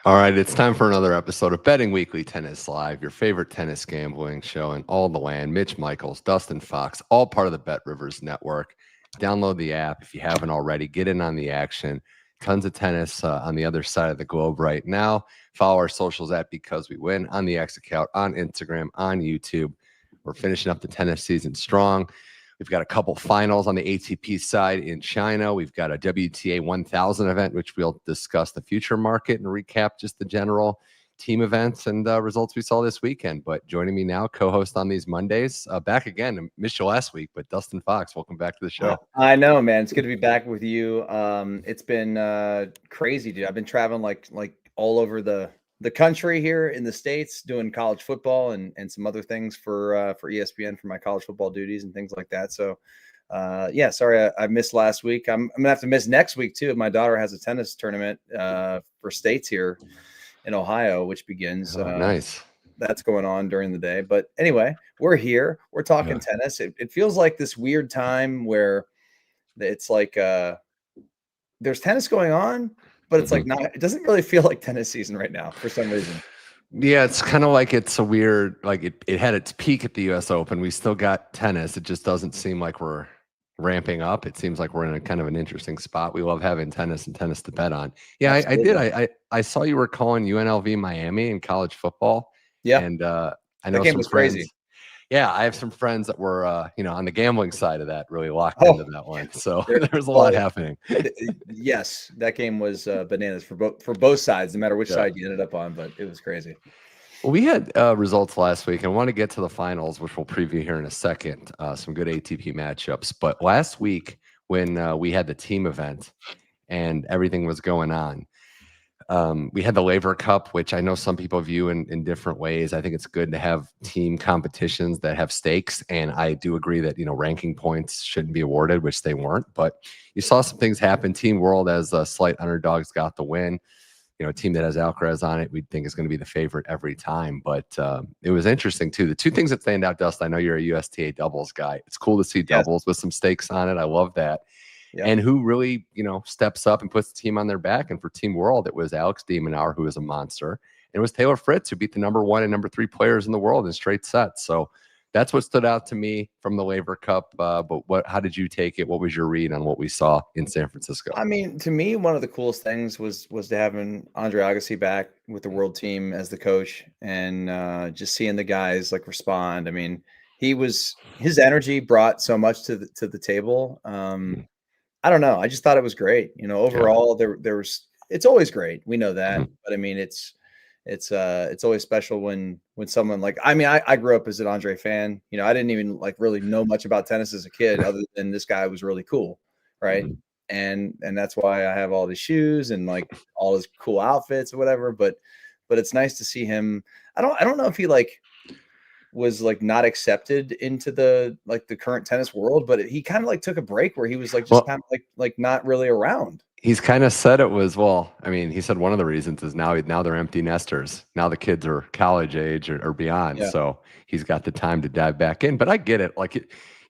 All right, it's time for another episode of Betting Weekly Tennis Live, your favorite tennis gambling show in all the land. Mitch, Michals, Dustin, Fox, all part of the Bet Rivers Network. Download the app if you haven't already. Get in on the action. Tons of tennis on the other side of the globe right now. Follow our socials at Because We Win on the X account, on Instagram, on YouTube. We're finishing up the tennis season strong. We've got a couple finals on the ATP side in China. We've got a WTA 1000 event, which we'll discuss the future market and recap just the general team events and results we saw this weekend. But joining me now, co-host on these Mondays, back again, missed you last week, but Dustin Fox, welcome back to the show. I know, man. It's good to be back with you. It's been crazy, dude. I've been traveling like all over the country here in the States, doing college football and some other things for ESPN for my college football duties and things like that. So yeah, sorry I missed last week. I'm gonna have to miss next week too. My daughter has a tennis tournament for states here in Ohio, which begins nice. That's going on during the day. But anyway, we're here. We're talking tennis. It feels like this weird time where it's like there's tennis going on, but it's like not, it doesn't really feel like tennis season right now for some reason. Yeah, it's kind of like it's a weird, like it had its peak at the US Open. We still got tennis. It just doesn't seem like we're ramping up. It seems like we're in a kind of an interesting spot. We love having tennis and tennis to bet on. Yeah, I did. I saw you were calling UNLV Miami in college football. Yeah. And I know that game some was friends. crazy. Yeah, I have some friends that were, on the gambling side of that, really locked into that one. So there was a lot happening. Yes, that game was bananas for both sides, no matter which side you ended up on, but it was crazy. Well, we had results last week, and I want to get to the finals, which we'll preview here in a second. Some good ATP matchups. But last week, when we had the team event and everything was going on, we had the Laver Cup, which I know some people view in different ways. I think it's good to have team competitions that have stakes. And I do agree that, ranking points shouldn't be awarded, which they weren't. But you saw some things happen. Team World, as slight underdogs, got the win. A team that has Alcaraz on it, we think is going to be the favorite every time. But it was interesting, too. The two things that stand out, Dustin, I know you're a USTA doubles guy. It's cool to see doubles with some stakes on it. I love that. Yep. And who really, steps up and puts the team on their back. And for Team World, it was Alex de Minaur, who is a monster. And it was Taylor Fritz, who beat the number 1 and number 3 players in the world in straight sets. So that's what stood out to me from the Laver Cup. But how did you take it? What was your read on what we saw in San Francisco? I mean, to me, one of the coolest things was to having Andre Agassi back with the world team as the coach and just seeing the guys respond. I mean, his energy brought so much to the table. I don't know. I just thought it was great. Overall, there was. It's always great. We know that, but I mean, it's always special when someone I grew up as an Andre fan. I didn't even really know much about tennis as a kid, other than this guy was really cool, right? And that's why I have all the shoes and all his cool outfits or whatever. But it's nice to see him. I don't know if he was not accepted into the current tennis world, but he kind of took a break where he was kind of not really around. He's kind of said it was, he said one of the reasons is now they're empty nesters. Now the kids are college age or beyond. Yeah. So he's got the time to dive back in. But I get it.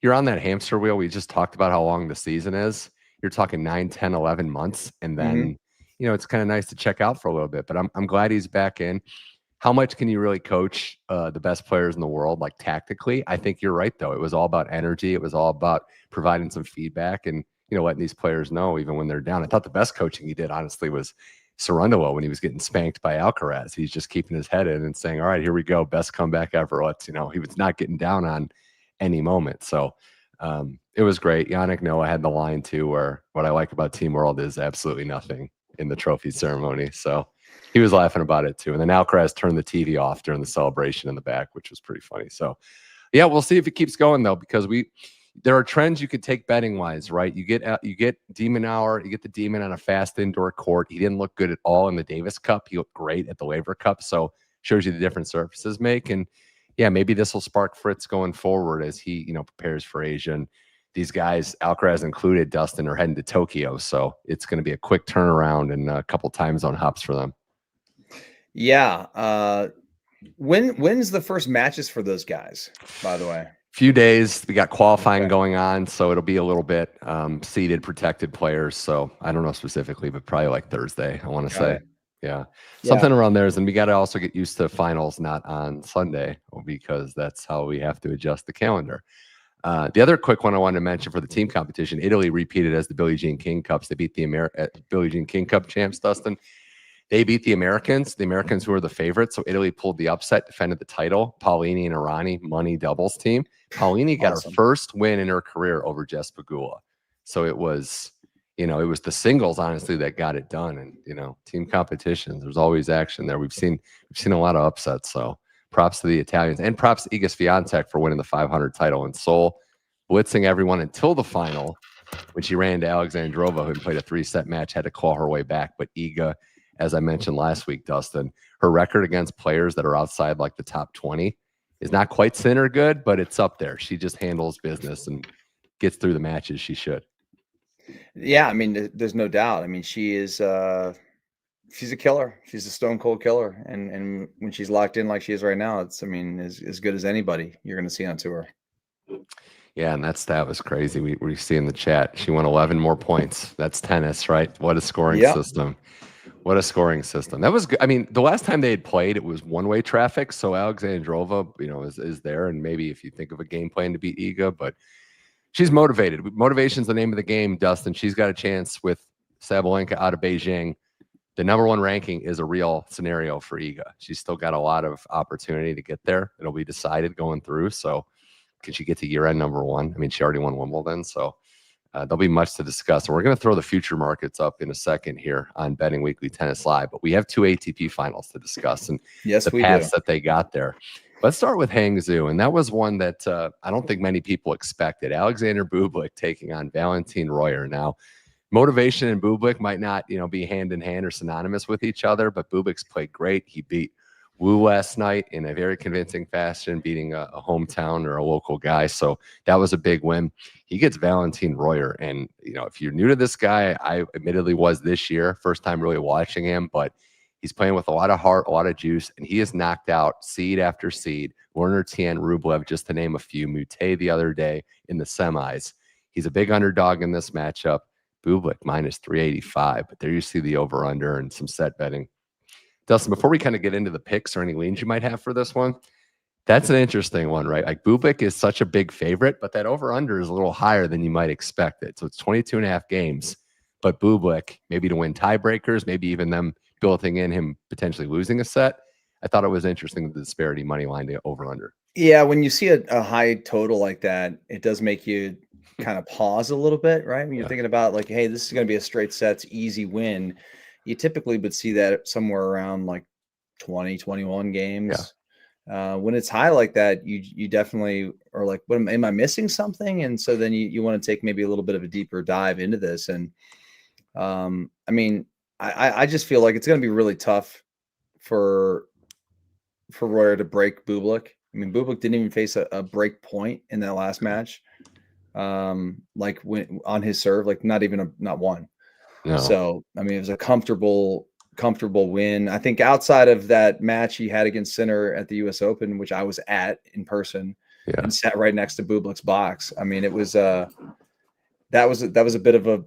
You're on that hamster wheel. We just talked about how long the season is. You're talking 9, 10, 11 months. And then, it's kind of nice to check out for a little bit. But I'm glad he's back in. How much can you really coach the best players in the world, tactically? I think you're right, though. It was all about energy. It was all about providing some feedback and, letting these players know even when they're down. I thought the best coaching he did, honestly, was Cerundolo when he was getting spanked by Alcaraz. He's just keeping his head in and saying, all right, here we go. Best comeback ever. Let's, he was not getting down on any moment. So it was great. Yannick Noah had the line, too, where what I like about Team World is absolutely nothing in the trophy ceremony. So he was laughing about it, too. And then Alcaraz turned the TV off during the celebration in the back, which was pretty funny. So, yeah, we'll see if it keeps going, though, because there are trends you could take betting wise, right? You get de Minaur, you get the Demon on a fast indoor court. He didn't look good at all in the Davis Cup. He looked great at the Laver Cup. So shows you the different surfaces make. And yeah, maybe this will spark Fritz going forward as he, prepares for Asia. And these guys, Alcaraz included, Dustin, are heading to Tokyo. So it's going to be a quick turnaround and a couple time zone hops for them. Yeah. When's the first matches for those guys, by the way? Few days. We got qualifying going on, so it'll be a little bit seeded, protected players. So I don't know specifically, but probably Thursday, I want to say. Yeah. Yeah. Something around there is, and we got to also get used to finals not on Sunday because that's how we have to adjust the calendar. The other quick one I wanted to mention for the team competition, Italy repeated as the Billie Jean King Cups. They beat the Billie Jean King Cup champs, Dustin. They beat the Americans who were the favorites. So Italy pulled the upset, defended the title. Paolini and Irani, money doubles team. Paolini got her first win in her career over Jess Pegula. So it was, it was the singles, honestly, that got it done. And, team competitions, there's always action there. We've seen a lot of upsets. So props to the Italians and props to Iga Swiatek for winning the 500 title in Seoul, blitzing everyone until the final when she ran to Alexandrova, who played a 3-set match, had to claw her way back. But Iga, as I mentioned last week, Dustin, her record against players that are outside like the top 20 is not quite center good, but it's up there. She just handles business and gets through the matches she should. Yeah, I mean, there's no doubt. I mean, she's a killer. She's a stone cold killer. And when she's locked in like she is right now, it's, as good as anybody you're going to see on tour. Yeah, and that stat was crazy. We see in the chat, she won 11 more points. That's tennis, right? What a scoring system. What a scoring system. That was good. I mean, the last time they had played, it was one-way traffic. So Alexandrova, is there. And maybe if you think of a game plan to beat Iga, but she's motivated. Motivation's the name of the game, Dustin. She's got a chance with Sabalenka out of Beijing. The number one ranking is a real scenario for Iga. She's still got a lot of opportunity to get there. It'll be decided going through. So can she get to year-end number one? I mean, she already won Wimbledon, so there'll be much to discuss. And we're going to throw the future markets up in a second here on Betting Weekly Tennis Live. But we have 2 ATP finals to discuss and the paths that they got there. Let's start with Hangzhou. And that was one that I don't think many people expected. Alexander Bublik taking on Valentin Royer. Now, motivation and Bublik might not, be hand in hand or synonymous with each other, but Bublik's played great. He beat Wu last night in a very convincing fashion, beating a hometown or a local guy. So that was a big win. He gets Valentin Royer. And, if you're new to this guy, I admittedly was this year, first time really watching him, but he's playing with a lot of heart, a lot of juice, and he has knocked out seed after seed. Werner Tien, Rublev, just to name a few, Mute the other day in the semis. He's a big underdog in this matchup. Bublik minus 385, but there you see the over-under and some set betting. Dustin, before we kind of get into the picks or any leans you might have for this one, that's an interesting one, right? Like Bublik is such a big favorite, but that over-under is a little higher than you might expect it. So it's 22.5 games, but Bublik, maybe to win tiebreakers, maybe even them building in him potentially losing a set. I thought it was interesting, the disparity money line to over-under. Yeah, when you see a high total like that, it does make you kind of pause a little bit, right? When you're thinking about like, hey, this is going to be a straight sets, easy win. You typically would see that somewhere around like 20, 21 games. When it's high like that, you definitely are like, what am I missing something? And so then you want to take maybe a little bit of a deeper dive into this. And I just feel like it's going to be really tough for Royer to break Bublik. I mean, Bublik didn't even face a break point in that last match. Like when on his serve, like not one. No. So, I mean, it was a comfortable win. I think outside of that match he had against Sinner at the US Open, which I was at in person and sat right next to Bublik's box. I mean, it was that was a bit of a,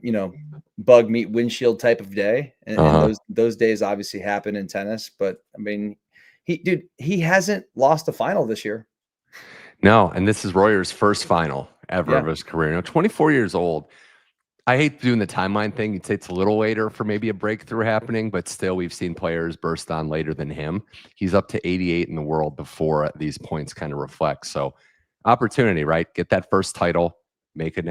bug meet windshield type of day. And those days obviously happen in tennis, but I mean, he hasn't lost a final this year. No, and this is Royer's first final ever of his career. 24 years old. I hate doing the timeline thing. You'd say it's a little later for maybe a breakthrough happening, but still we've seen players burst on later than him. He's up to 88 in the world before these points kind of reflect. So opportunity, right? Get that first title, make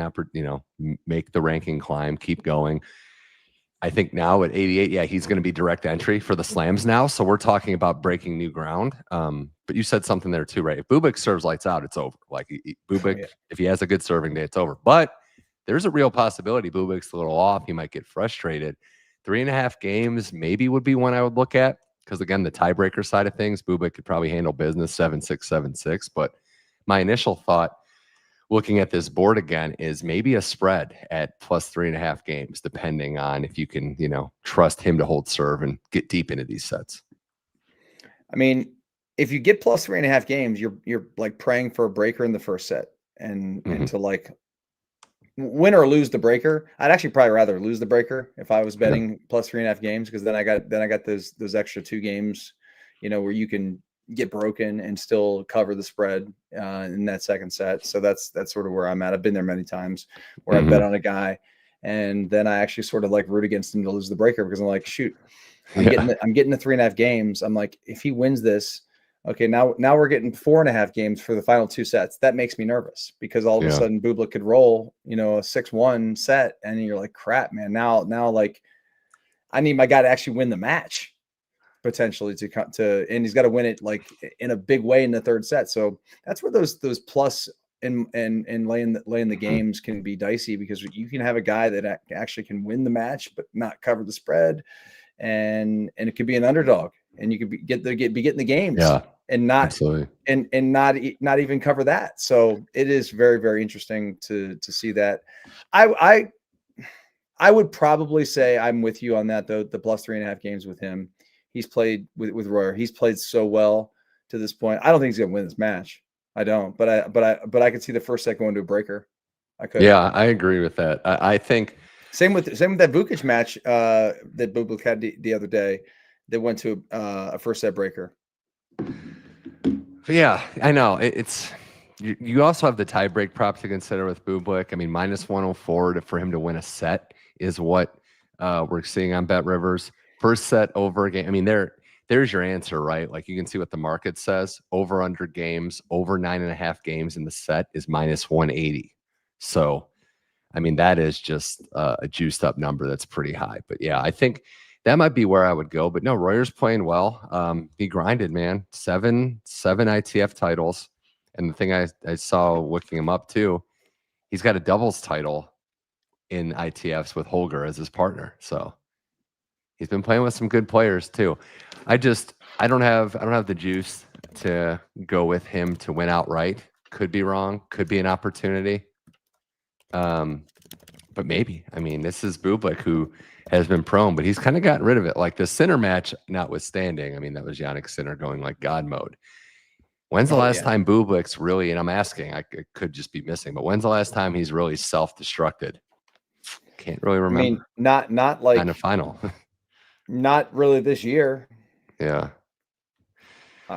make the ranking climb, keep going. I think now at 88, he's going to be direct entry for the slams now. So we're talking about breaking new ground. But you said something there too, right? If Bublik serves lights out, it's over. Like Bublik, if he has a good serving day, it's over. But there's a real possibility Bublik's a little off. He might get frustrated. 3.5 games maybe would be one I would look at. Because again, the tiebreaker side of things, Bublik could probably handle business 7-6, 7-6. But my initial thought, looking at this board again, is maybe a spread at plus 3.5 games, depending on if you can, trust him to hold serve and get deep into these sets. I mean, if you get plus 3.5 games, you're like praying for a breaker in the first set and to like win or lose the breaker. I'd actually probably rather lose the breaker if I was betting plus 3.5 games, because then I got those extra 2 games, where you can get broken and still cover the spread in that second set. So that's sort of where I'm at. I've been there many times where I bet on a guy, and then I actually sort of like root against him to lose the breaker, because I'm like, shoot, I'm getting the 3.5 games. I'm like, if he wins this, okay, now we're getting 4.5 games for the final 2 sets. That makes me nervous, because all of a sudden Bublik could roll, a 6-1 set, and you're like, crap, man. Now like I need my guy to actually win the match potentially to, and he's got to win it like in a big way in the third set. So that's where those plus and laying the games can be dicey, because you can have a guy that actually can win the match but not cover the spread, and it could be an underdog, and you could be getting the games, and not absolutely and not even cover that. So it is very, very interesting to see that. I would probably say I'm with you on that, though. The plus 3.5 games with him. He's played with Royer. He's played so well to this point. I don't think he's going to win this match. I don't, but I could see the first set going to a breaker. I could. Yeah, I agree with that. I think same with that Vukic match that Bublik had the other day that went to a first set breaker. Yeah, I know. It's you also have the tiebreak prop to consider with Bublik. I mean, minus 104 for him to win a set is what we're seeing on Bet Rivers. First set over a game. I mean, there's your answer, right? Like, you can see what the market says. Over under games, over 9.5 games in the set is minus 180. So, I mean, that is just a juiced up number that's pretty high. But yeah, I think that might be where I would go. But no, Royer's playing well. He grinded, man. Seven ITF titles. And the thing I saw looking him up too, he's got a doubles title in ITFs with Holger as his partner. So he's been playing with some good players too. I don't have the juice to go with him to win outright. Could be wrong. Could be an opportunity. But maybe. I mean, this is Bublik, who has been prone, but he's kind of gotten rid of it. Like the Sinner match notwithstanding. I mean, that was Yannick Sinner going like God mode. When's the last time Bublik's really, and I'm asking, I could just be missing, but when's the last time he's really self-destructed? Can't really remember. I mean, not like in a final. Not really this year. Yeah.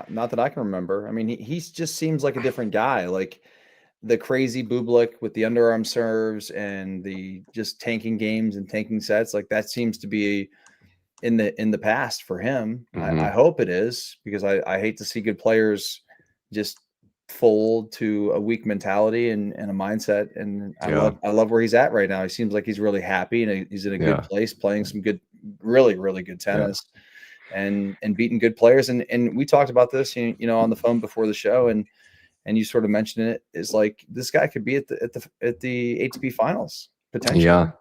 Not that I can remember. I mean, he just seems like a different guy. Like the crazy Bublik with the underarm serves and the just tanking games and tanking sets. Like that seems to be in the past for him. I hope it is, because I hate to see good players just fold to a weak mentality and a mindset. And I love where he's at right now. He seems like he's really happy, and he's in a good place, playing some good, really, really good tennis, and beating good players. And we talked about this, on the phone before the show, and you sort of mentioned it, is like this guy could be at the ATP finals potentially. Yeah.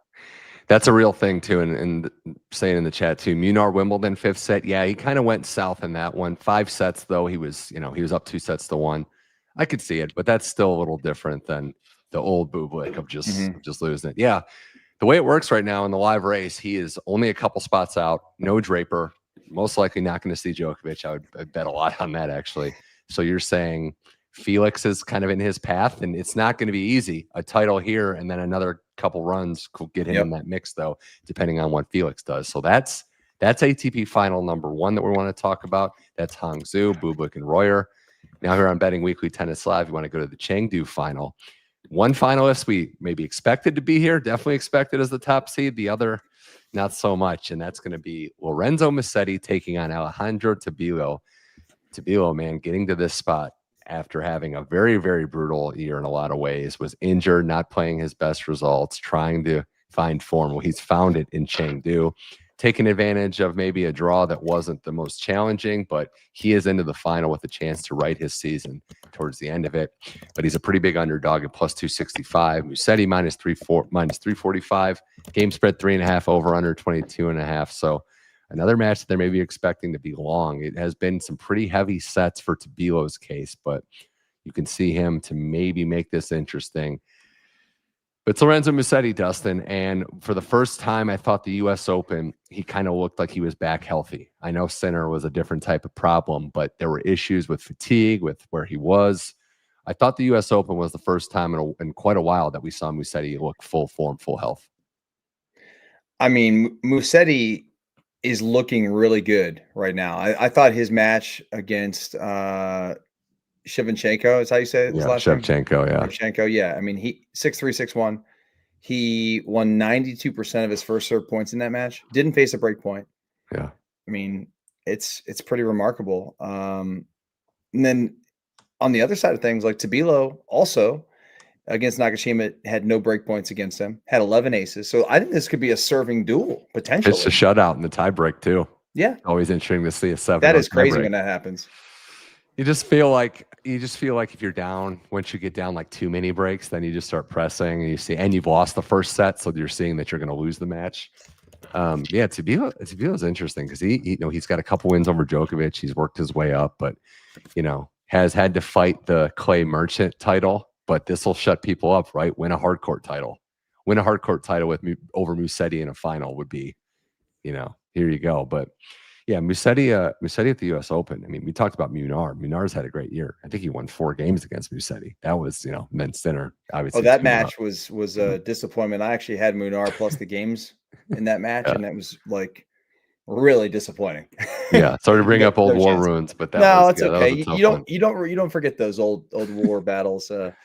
That's a real thing too, and saying in the chat too, Munar Wimbledon 5th set. Yeah, he kind of went south in that one. 5 sets though, he was up 2 sets to 1. I could see it, but that's still a little different than the old Bublik of just losing it. Yeah, the way it works right now in the live race, he is only a couple spots out. No Draper, most likely not going to see Djokovic. I'd bet a lot on that actually. So you're saying Felix is kind of in his path, and it's not going to be easy. A title here and then another couple runs could get him in that mix, though, depending on what Felix does. So that's ATP final number 1 that we want to talk about. That's Hangzhou, Bublik, and Royer. Now here on Betting Weekly Tennis Live, you want to go to the Chengdu final. One finalist we maybe expected to be here, definitely expected as the top seed. The other, not so much, and that's going to be Lorenzo Musetti taking on Alejandro Tabilo. Tabilo, man, getting to this spot after having a very, very brutal year in a lot of ways, was injured, not playing his best results, trying to find form. Well, he's found it in Chengdu, taking advantage of maybe a draw that wasn't the most challenging, but he is into the final with a chance to right his season towards the end of it. But he's a pretty big underdog at plus 265. Musetti minus 345. Game spread 3.5, over under 22.5. So another match that they're maybe expecting to be long. It has been some pretty heavy sets for Tabilo's case, but you can see him to maybe make this interesting. But it's Lorenzo Musetti, Dustin, and for the first time, I thought the U.S. Open, he kind of looked like he was back healthy. I know Sinner was a different type of problem, but there were issues with fatigue, with where he was. I thought the U.S. Open was the first time in quite a while that we saw Musetti look full form, full health. I mean, Musetti is looking really good right now. I thought his match against Shevchenko is how you say his last name? Shevchenko, yeah. Shevchenko, yeah. I mean, he 6-3, 6-1. He won 92% of his first serve points in that match. Didn't face a break point. Yeah. I mean, it's pretty remarkable. And then on the other side of things, like Tabilo also against Nakashima had no break points against him, had 11 aces. So I think this could be a serving duel potentially. It's a shutout in the tiebreak too. Yeah. Always interesting to see a 7. That is crazy when that happens. You just feel like if you're down, once you get down like too many breaks, then you just start pressing and you've lost the first set. So you're seeing that you're going to lose the match. Yeah, Tabilo is interesting because he's got a couple wins over Djokovic. He's worked his way up, but has had to fight the Clay Merchant title. But this will shut people up, right? Win a hardcourt title over Musetti in a final would be, here you go. But yeah, Musetti at the U.S. Open. I mean, we talked about Munar. Munar's had a great year. I think he won 4 games against Musetti. That was, men's dinner. Obviously, that match was a disappointment. I actually had Munar plus the games in that match, and that was like really disappointing. Yeah, sorry to bring up old war ruins, but it's okay. You don't forget those old war battles that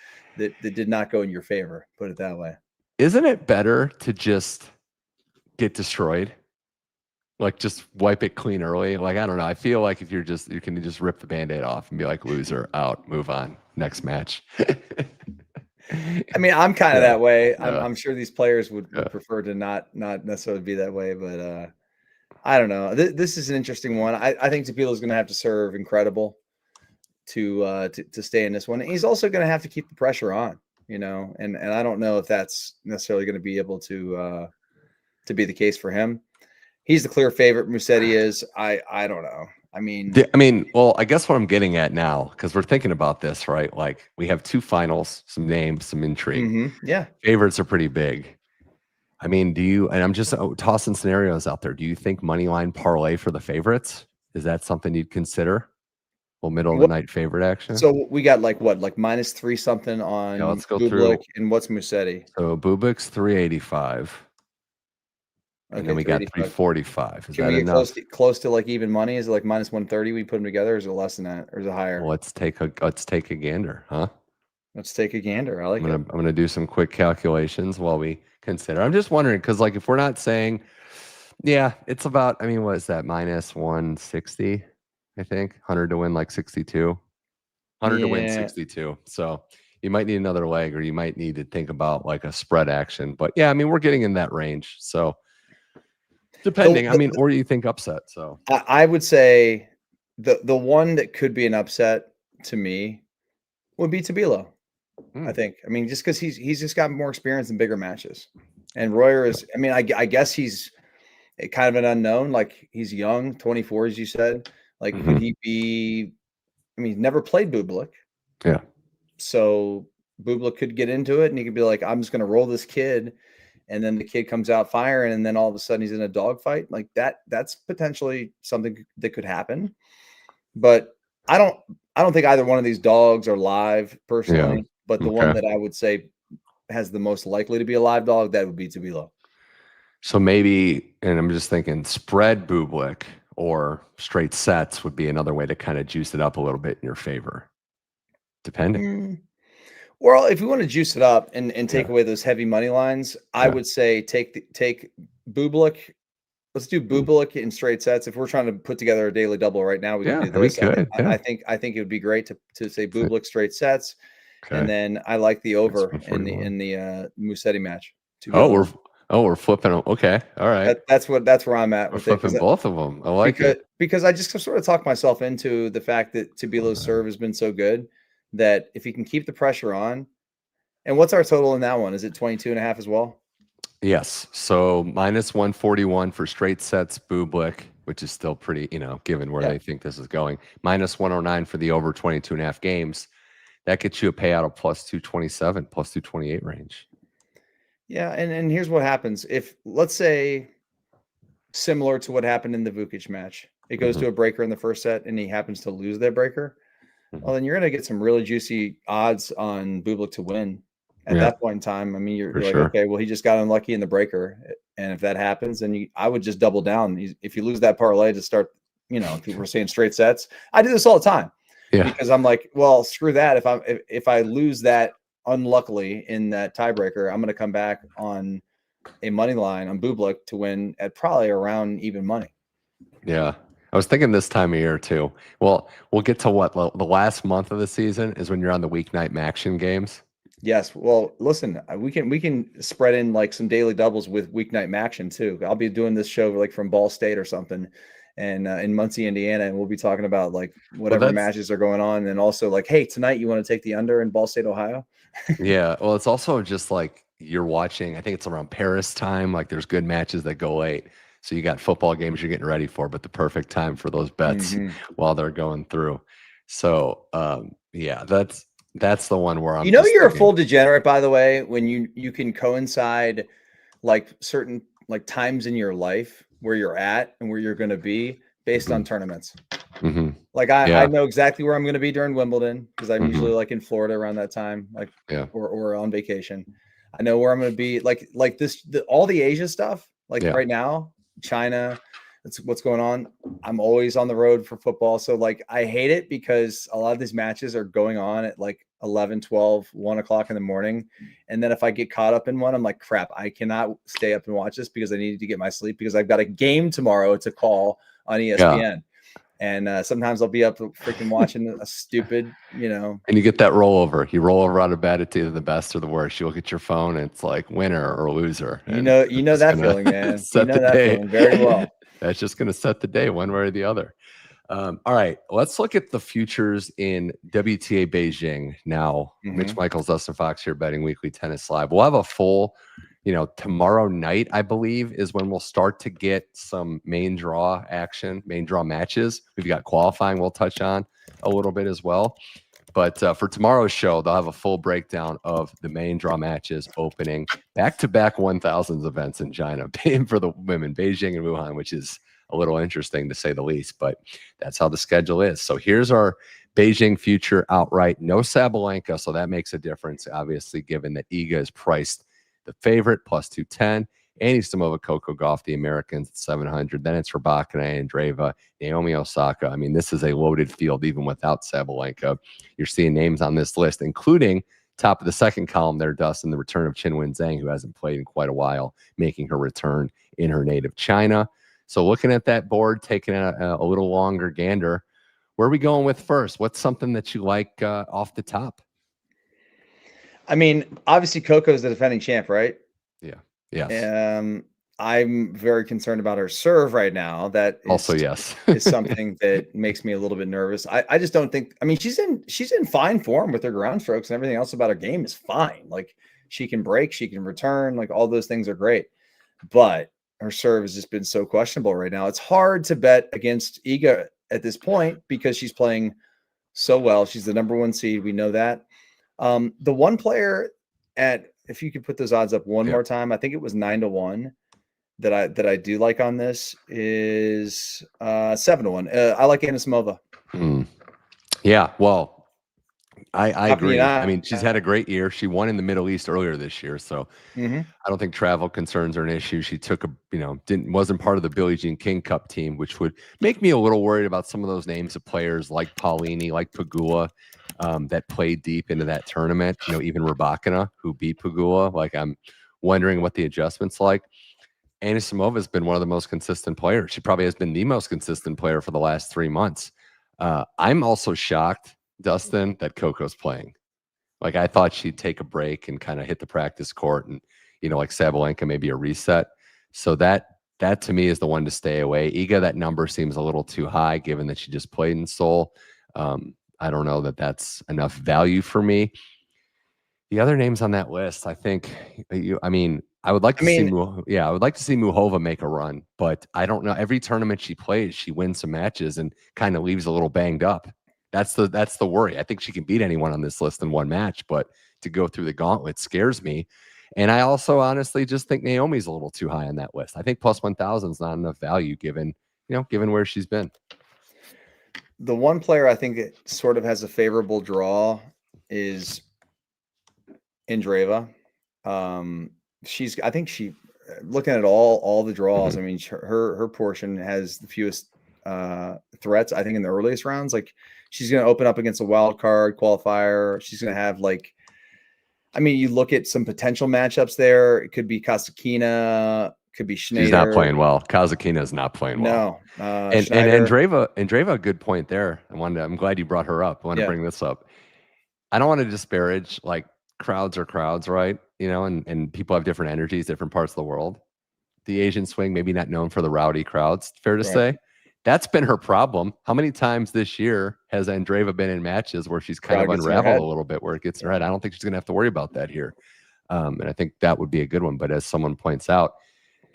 did not go in your favor. Put it that way. Isn't it better to just get destroyed? Like just wipe it clean early. Like, I don't know. I feel like if you can just rip the Band-Aid off and be like, loser, out, move on, next match. I mean, I'm kind of that way. I'm sure these players would prefer to not necessarily be that way, but I don't know. This is an interesting one. I think Tabilo is going to have to serve incredible to stay in this one. And he's also going to have to keep the pressure on, and I don't know if that's necessarily going to be able to be the case for him. He's the clear favorite. Musetti is. I don't know. I mean, well, I guess what I'm getting at now, because we're thinking about this, right? Like we have 2 finals, some names, some intrigue. Mm-hmm, yeah. Favorites are pretty big. I mean, and I'm just tossing scenarios out there. Do you think moneyline parlay for the favorites? Is that something you'd consider? Well, middle of the night favorite action. So we got like -3 something on let's go Bublik, through. and what's Musetti? So Bublik's 385. Okay, and then we got 345. Is Can that we enough? get close to like even money? Is it like -130? We put them together, or is it less than that, or is it higher? Well, let's take a gander, huh? Let's take a gander. I like it. I'm gonna do some quick calculations while we consider. I'm just wondering because like if we're not saying, yeah, it's about. I mean, what is that? -160, I think. 100 to win like 62. 100 to win 62. So you might need another leg, or you might need to think about like a spread action. But yeah, I mean, we're getting in that range. So. Depending, or you think upset. So I would say the one that could be an upset to me would be Tabilo. I think. I mean, just because he's just got more experience in bigger matches, and Royer is. I mean, I guess he's kind of an unknown. Like he's young, 24, as you said. Like, could he be? I mean, he's never played Bublik. Yeah. So Bublik could get into it, and he could be like, "I'm just going to roll this kid." And then the kid comes out firing, and then all of a sudden he's in a dogfight like that. That's potentially something that could happen. But I don't think either one of these dogs are live personally. Yeah. But the one that I would say has the most likely to be a live dog, that would be Tabilo. So maybe, and I'm just thinking spread Bublik or straight sets would be another way to kind of juice it up a little bit in your favor, depending. Well, if we want to juice it up and take away those heavy money lines, I would say take Bublik. Let's do Bublik in straight sets. If we're trying to put together a daily double right now, we can do this. I think it would be great to say Bublik straight sets, and then I like the over in the Musetti match. We're flipping. Okay, all right. That's where I'm at. We're flipping both of them. I like it because I just sort of talked myself into the fact that Tabilo's serve has been so good. That if he can keep the pressure on, and what's our total in that one? Is it 22.5 as well? Yes. So -141 for straight sets, Bublik, which is still pretty, given where they think this is going. -109 for the over 22.5 games. That gets you a payout of +227, +228 range. Yeah. And here's what happens. If, let's say, similar to what happened in the Vukic match, it goes to a breaker in the first set and he happens to lose that breaker. Well, then you're going to get some really juicy odds on Bublik to win at that point in time. I mean, you're like, okay, well, he just got unlucky in the breaker. And if that happens, then I would just double down. If you lose that parlay to start, if we're saying straight sets, I do this all the time because I'm like, well, screw that. If I lose that unluckily in that tiebreaker, I'm going to come back on a money line on Bublik to win at probably around even money. Yeah. I was thinking this time of year too. Well, we'll get to what the last month of the season is when you're on the weeknight Maction games. Yes. Well, listen, we can spread in like some daily doubles with weeknight Maction too. I'll be doing this show like from Ball State or something, and in Muncie, Indiana, and we'll be talking about like whatever matches are going on, and also like, hey, tonight you want to take the under in Ball State, Ohio? Yeah. Well, it's also just like you're watching. I think it's around Paris time. Like there's good matches that go late. So you got football games you're getting ready for, but the perfect time for those bets while they're going through. So yeah, that's the one where I'm. You're a full degenerate, by the way, when you can coincide like certain like times in your life where you're at and where you're going to be based on tournaments. Like I know exactly where I'm going to be during Wimbledon because I'm usually like in Florida around that time, like or on vacation. I know where I'm going to be, like all the Asia stuff, like right now. China, that's what's going on. I'm always on the road for football. So like, I hate it because a lot of these matches are going on at like 11, 12, 1 o'clock in the morning. And then if I get caught up in one, I'm like, crap, I cannot stay up and watch this because I need to get my sleep because I've got a game tomorrow to call on ESPN. Yeah. And sometimes I'll be up freaking watching a stupid, And you get that rollover. You roll over out of bed. It's either the best or the worst. You look at your phone and it's like winner or loser. You know that feeling, man. You know that feeling very well. That's just going to set the day one way or the other. All right, let's look at the futures in WTA Beijing now. Mitch Michals, Dustin Fox here, Betting Weekly Tennis Live. We'll have a full, tomorrow night, I believe, is when we'll start to get some main draw action, main draw matches. We've got qualifying we'll touch on a little bit as well. But for tomorrow's show, they'll have a full breakdown of the main draw matches opening back-to-back 1000s events in China for the women, Beijing and Wuhan, which is a little interesting to say the least, but that's how the schedule is. So here's our Beijing future outright. No Sabalenka, so that makes a difference, obviously, given that Iga is priced the favorite, plus 210. Anisimova, Coco Gauff, the Americans at 700. Then it's Rybakina, Andreeva, Naomi Osaka. I mean, this is a loaded field even without Sabalenka. You're seeing names on this list, including top of the second column there, Dustin, the return of Qinwen Zhang, who hasn't played in quite a while, making her return in her native China. So looking at that board, taking a little longer gander, where are we going with first? What's something that you like off the top? I mean, obviously Coco's the defending champ, right? Yeah. Yes. I'm very concerned about her serve right now. That is, also, yes, is something that makes me a little bit nervous. I just don't think. I mean, she's in fine form with her ground strokes and everything else about her game is fine. Like she can break, she can return, like all those things are great. But her serve has just been so questionable right now. It's hard to bet against Iga at this point because she's playing so well. She's the number one seed. We know that. The one player if you could put those odds up one more time, I think it was 9-1 that I do like on this is 7-1. I like Anisimova. Yeah, well, I agree. I mean, she's had a great year. She won in the Middle East earlier this year, so I don't think travel concerns are an issue. She took wasn't part of the Billie Jean King Cup team, which would make me a little worried about some of those names of players like Paulini, like Pegula, that played deep into that tournament. Even Rybakina, who beat Pegula. Like, I'm wondering what the adjustment's like. Anisimova has been one of the most consistent players. She probably has been the most consistent player for the last 3 months. I'm also shocked, Dustin, that Coco's playing. Like, I thought she'd take a break and kind of hit the practice court and, like Sabalenka, maybe a reset. So that to me is the one to stay away. Iga, that number seems a little too high given that she just played in Seoul. I don't know that that's enough value for me. The other names on that list, I think, I would like to see Muhova make a run, but I don't know. Every tournament she plays, she wins some matches and kind of leaves a little banged up. That's the worry. I think she can beat anyone on this list in one match, but to go through the gauntlet scares me. And I also honestly just think Naomi's a little too high on that list. I think plus 1,000 is not enough value given where she's been. the one player I think that sort of has a favorable draw is Andreeva. I think she, looking at all the draws, I mean, her portion has the fewest threats, I think, in the earliest rounds. Like, she's going to open up against a wild card qualifier. She's going to have, like, I mean, you look at some potential matchups there. It could be Kostakina, could be Schneider. She's not playing well. Kazakina is not playing well. No. And Andreeva, a good point there. I'm glad you brought her up. I want to bring this up. I don't want to disparage, like, crowds are crowds, right? You know, and people have different energies, different parts of the world. The Asian swing, maybe not known for the rowdy crowds, fair to say. That's been her problem. How many times this year has Andreeva been in matches where she's kind of unraveled a little bit, where it gets in her head? I don't think she's going to have to worry about that here. And I think that would be a good one. But as someone points out,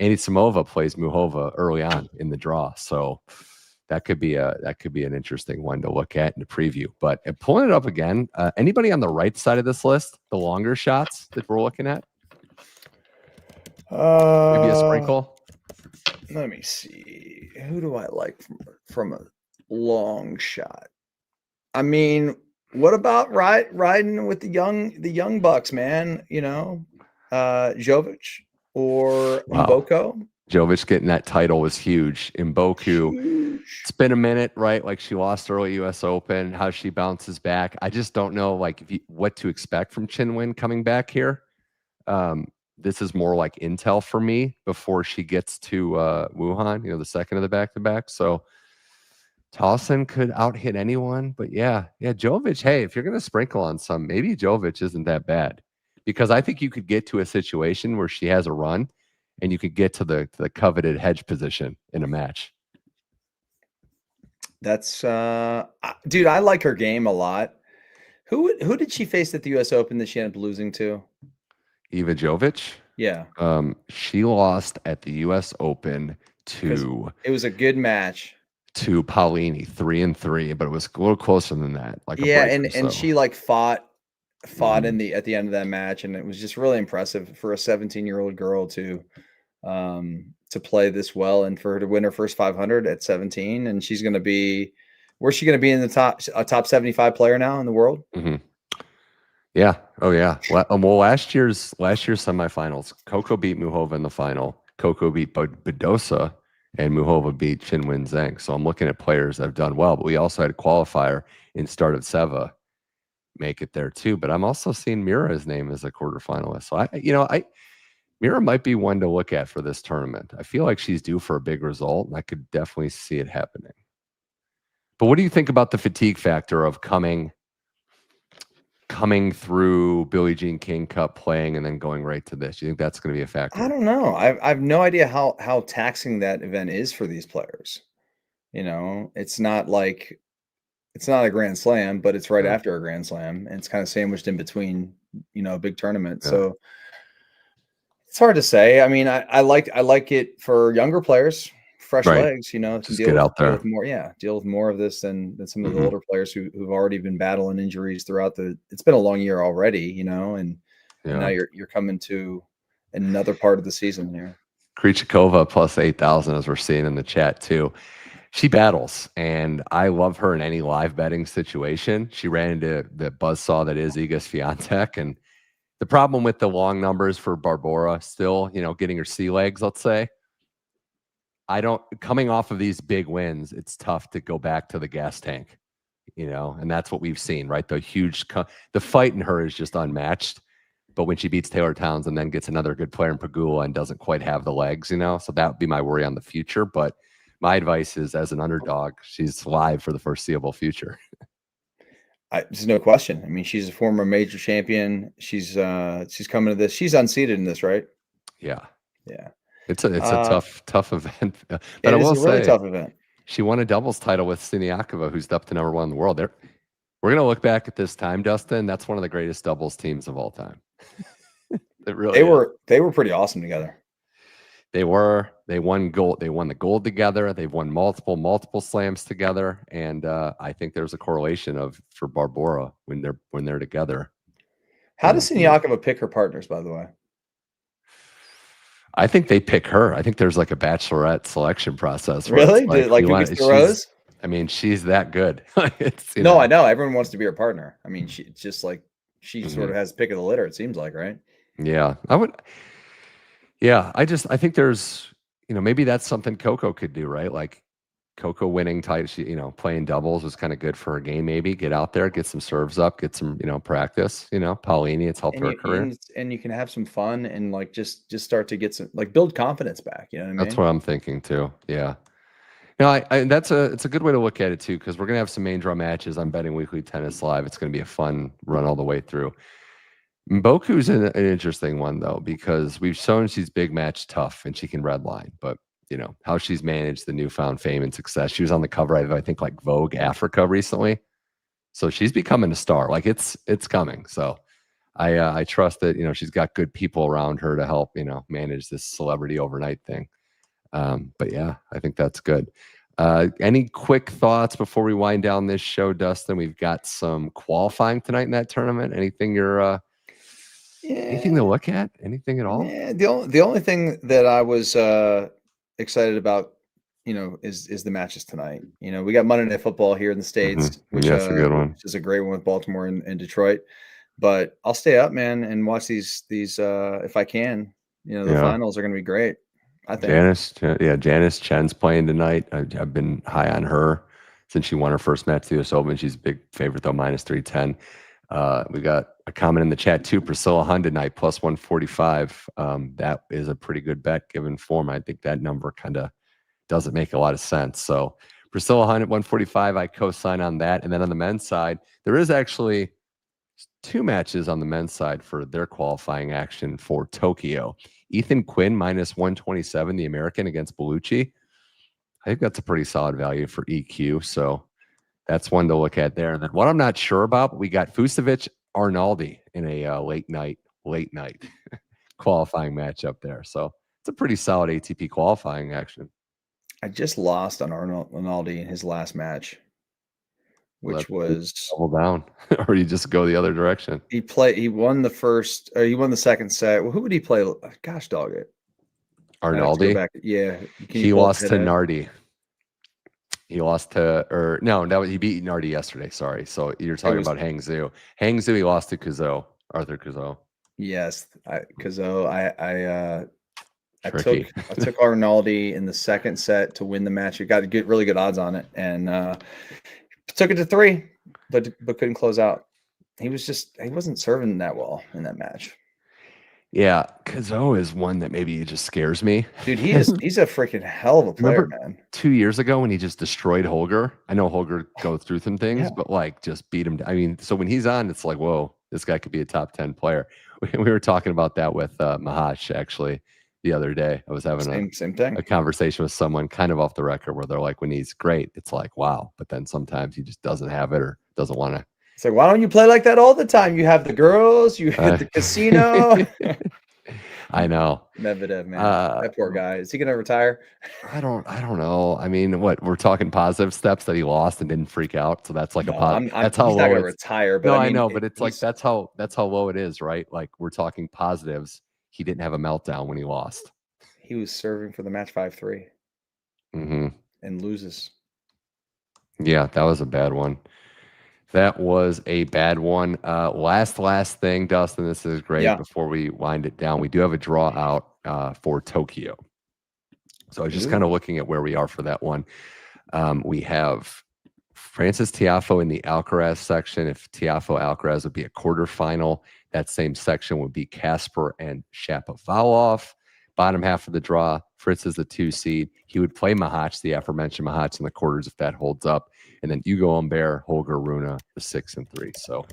Anisimova plays Muhova early on in the draw. So that could be an interesting one to look at and to preview. But pulling it up again, anybody on the right side of this list, the longer shots that we're looking at? Maybe a sprinkle. Let me see. Who do I like from a long shot? I mean, what about riding with the young bucks, man? You know, Jovic or Mboko? Jovic getting that title was huge. Mboku, it's been a minute, right? Like, she lost early U.S. Open. How she bounces back, I just don't know, like, what to expect from Chinwin coming back here. This is more like intel for me before she gets to Wuhan, you know, the second of the back-to-back. So Towson could out-hit anyone. But yeah, Jovic, hey, if you're going to sprinkle on some, maybe Jovic isn't that bad. Because I think you could get to a situation where she has a run and you could get to the coveted hedge position in a match. That's dude, I like her game a lot. Who did she face at the U.S. Open that she ended up losing to? Eva Jovic? Yeah. She lost at the U.S. Open to... It was a good match. To Paulini, 3-3, but it was a little closer than that. Like, and she, like, fought at the end of that match, and it was just really impressive for a 17-year-old girl to play this well, and for her to win her first 500 at 17. And she's going to be... Where's she going to be in the top 75 player now in the world? Mm-hmm. Yeah. Oh, yeah. Well, last year's semifinals, Coco beat Muhova in the final. Coco beat Badosa, and Muhova beat Chinwin Zhang. So I'm looking at players that have done well. But we also had a qualifier in start of Seva make it there too. But I'm also seeing Mira's name as a quarterfinalist. So Mira might be one to look at for this tournament. I feel like she's due for a big result, and I could definitely see it happening. But what do you think about the fatigue factor of coming through Billie Jean King Cup, playing, and then going right to this? Do you think that's going to be a factor? I don't know. I've no idea how taxing that event is for these players. You know, it's not a Grand Slam, but it's right after a Grand Slam, and it's kind of sandwiched in between, you know, a big tournament. Yeah. So it's hard to say. I mean, I like it for younger players, fresh legs, you know, to get out there. Deal with more of this than some of the older players who've already been battling injuries throughout it's been a long year already, you know, and now you're coming to another part of the season here. Krejcikova plus 8,000, as we're seeing in the chat too. She battles, and I love her in any live betting situation. She ran into the buzzsaw that is Iga Swiatek, and the problem with the long numbers for Barbora, still, you know, getting her sea legs, let's say. Coming off of these big wins, it's tough to go back to the gas tank, you know, and that's what we've seen, right? The fight in her is just unmatched. But when she beats Taylor Towns and then gets another good player in Pegula and doesn't quite have the legs, you know, so that would be my worry on the future. But my advice is, as an underdog, she's live for the foreseeable future. There's no question. I mean, she's a former major champion. She's coming to this. She's unseeded in this, right? Yeah. Yeah. It's a tough event. But I will say, really tough event. She won a doubles title with Siniakova, who's up to #1 in the world. We're going to look back at this time, Dustin. That's one of the greatest doubles teams of all time. They were pretty awesome together. They won gold. They won the gold together. They've won multiple slams together. And I think there's a correlation for Barbora when they're together. How does Siniakova pick her partners, by the way? I think they pick her. I think there's like a bachelorette selection process. Really? Like who gets the rose? I mean, she's that good. It's, No, I know. Everyone wants to be her partner. I mean, it's just like she sort Mhm. of has the pick of the litter, it seems like, right? Yeah, I think there's, maybe that's something Coco could do, right? Like Coco winning tight, playing doubles was kind of good for her game. Maybe get out there, get some serves up, get some, practice. Paulini, it's helped And her you career. and you can have some fun and like just start to get some like build confidence back. You know what I That's mean? what I'm thinking too. Yeah. No, it's a good way to look at it too, because we're gonna have some main draw matches. I'm betting Weekly Tennis Live. It's gonna be a fun run all the way through. Mboku's an interesting one though, because we've shown she's big match tough and she can redline, but how she's managed the newfound fame and success. She was on the cover of, I think, like Vogue Africa recently, so she's becoming a star. Like it's coming. So I trust that she's got good people around her to help manage this celebrity overnight thing. But yeah, I think that's good. Any quick thoughts before we wind down this show, Dustin? We've got some qualifying tonight in that tournament. Anything anything to Yeah. look at? Anything at all? Yeah. The only thing that I was excited about, is the matches tonight. We got Monday Night Football here in the States, which Yeah, that's a good one. is a great one with Baltimore and Detroit. But I'll stay up, man, and watch these if I can. The Yeah. finals are going to be great, I think. Janice Chen's playing tonight. I've been high on her since she won her first match to the US Open. She's a big favorite though, minus 310. We got a comment in the chat too. Priscilla Hun tonight, plus 145. That is a pretty good bet given form. I think that number kind of doesn't make a lot of sense. So Priscilla Hun at 145, I co-sign on that. And then on the men's side, there is actually two matches on the men's side for their qualifying action for Tokyo. Ethan Quinn minus 127, the American against Bellucci. I think that's a pretty solid value for EQ. So that's one to look at there. And then what I'm not sure about, we got Fusovic Arnaldi in a late night qualifying matchup there. So it's a pretty solid ATP qualifying action. I just lost on Arnaldi in his last match, which was double down, or you just go the other direction. he won the second set. Well, who would he play? Gosh, dog it. Arnaldi. Yeah. He lost to Nardi. He lost to, or no, he beat Nardi yesterday. Sorry. So you're talking about Hangzhou. Hangzhou, he lost to Cazot, Arthur Cazot. Yes, Cazot. I took Arnaldi in the second set to win the match. It got really good odds on it, and took it to 3, but couldn't close out. He wasn't serving that well in that match. Yeah, Cazot is one that maybe just scares me. Dude, he's a freaking hell of a player, man. 2 years ago when he just destroyed Holger. I know Holger goes through some things, but like just beat him. I mean, so when he's on, it's like, whoa, this guy could be a top 10 player. We were talking about that with Mahash actually the other day. I was having same thing. A conversation with someone kind of off the record where they're like, when he's great, it's like, wow. But then sometimes he just doesn't have it or doesn't want to. It's like, why don't you play like that all the time? You have the girls, you hit the casino. I know. Medvedev, man. That poor guy. Is he gonna retire? I don't know. I mean, what we're talking positive steps that he lost and didn't freak out. So that's like a positive. That's how he's low not gonna retire. But no, I know, but it's like that's how low it is, right? Like we're talking positives. He didn't have a meltdown when he lost. He was serving for the match 5-3. And loses. Yeah, that was a bad one. Last thing, Dustin. This is great. Yeah. Before we wind it down, we do have a draw out for Tokyo. So I was just kind of looking at where we are for that one. We have Francis Tiafoe in the Alcaraz section. If Tiafoe Alcaraz would be a quarterfinal, that same section would be Casper and Shapovalov. Bottom half of the draw, Fritz is the 2 seed. He would play Mahac, the aforementioned Mahac, in the quarters if that holds up. And then Hugo Humbert, Holger Rune, the 6 and 3. So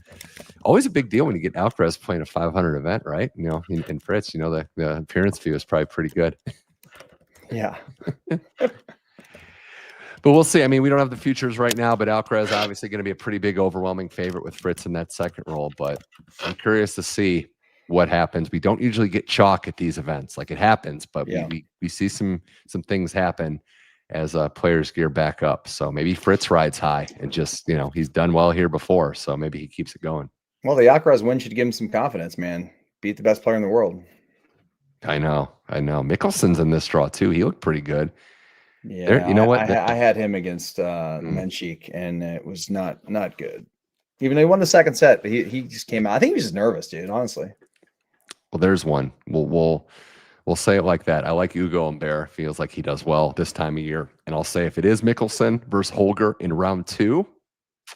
always a big deal when you get Alcaraz playing a 500 event, right? And Fritz, the appearance fee is probably pretty good. Yeah. But we'll see. I mean, we don't have the futures right now, but Alcaraz is obviously going to be a pretty big, overwhelming favorite with Fritz in that second role. But I'm curious to see what happens. We don't usually get chalk at these events. Like it happens, but we see some things happen as players gear back up. So maybe Fritz rides high and just, he's done well here before. So maybe he keeps it going. Well, the Alcaraz win should give him some confidence, man. Beat the best player in the world. I know. Mickelson's in this draw too. He looked pretty good. Yeah, You know what? I had him against Menchik, and it was not good. Even though he won the second set, but he just came out. I think he was just nervous, dude. Honestly. Well, there's one. We'll say it like that. I like Ugo Humbert. Feels like he does well this time of year. And I'll say if it is Mickelson versus Holger in round 2, I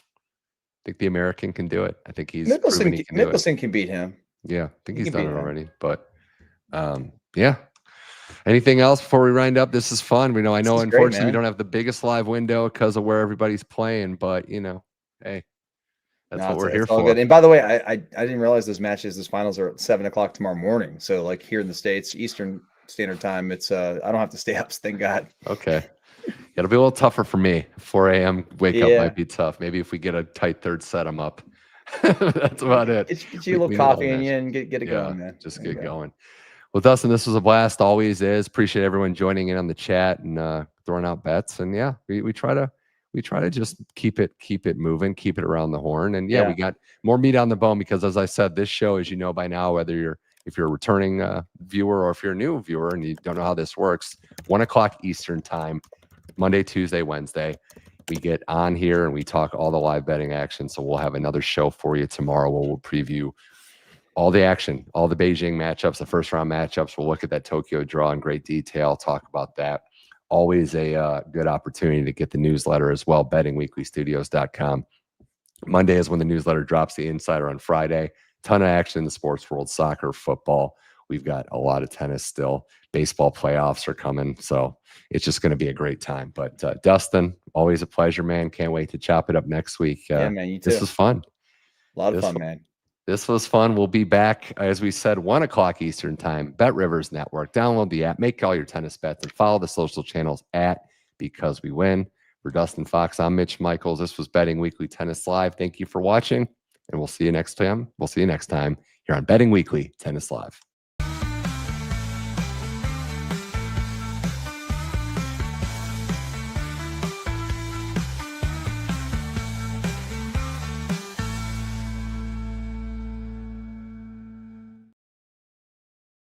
think the American can do it. I think he's proven he can do it. Mickelson can beat him. Yeah, I think he's done it already. But yeah. Anything else before we wind up? This is fun. I know unfortunately we don't have the biggest live window because of where everybody's playing, but hey. That's what we're here for. Good. And by the way, I didn't realize those finals are at 7 o'clock tomorrow morning. So like here in the States, Eastern Standard Time, it's I don't have to stay up. Thank God. Okay. It'll be a little tougher for me. 4 a.m. wake up might be tough. Maybe if we get a tight third set, I'm up. That's about it. Get you a little coffee in you and get it going, man. Just get going. Well, Dustin, this was a blast. Always is. Appreciate everyone joining in on the chat and throwing out bets. And yeah, we try to just keep it moving, keep it around the horn. And we got more meat on the bone because, as I said, this show, as you know by now, whether if you're a returning viewer or if you're a new viewer and you don't know how this works, 1 o'clock Eastern time, Monday, Tuesday, Wednesday, we get on here and we talk all the live betting action. So we'll have another show for you tomorrow where we'll preview all the action, all the Beijing matchups, the first round matchups. We'll look at that Tokyo draw in great detail, talk about that. Always a good opportunity to get the newsletter as well, bettingweeklystudios.com. Monday is when the newsletter drops, the Insider on Friday. Ton of action in the sports world, soccer, football. We've got a lot of tennis still. Baseball playoffs are coming, so it's just going to be a great time. But Dustin, always a pleasure, man. Can't wait to chop it up next week. Yeah, man, you too. This was fun. A lot of fun, man. This was fun. We'll be back, as we said, 1 o'clock Eastern time. Bet Rivers Network. Download the app. Make all your tennis bets and follow the social channels at Because We Win. For Dustin Fox, I'm Mitch Michals. This was Betting Weekly Tennis Live. Thank you for watching, and we'll see you next time. We'll see you next time here on Betting Weekly Tennis Live.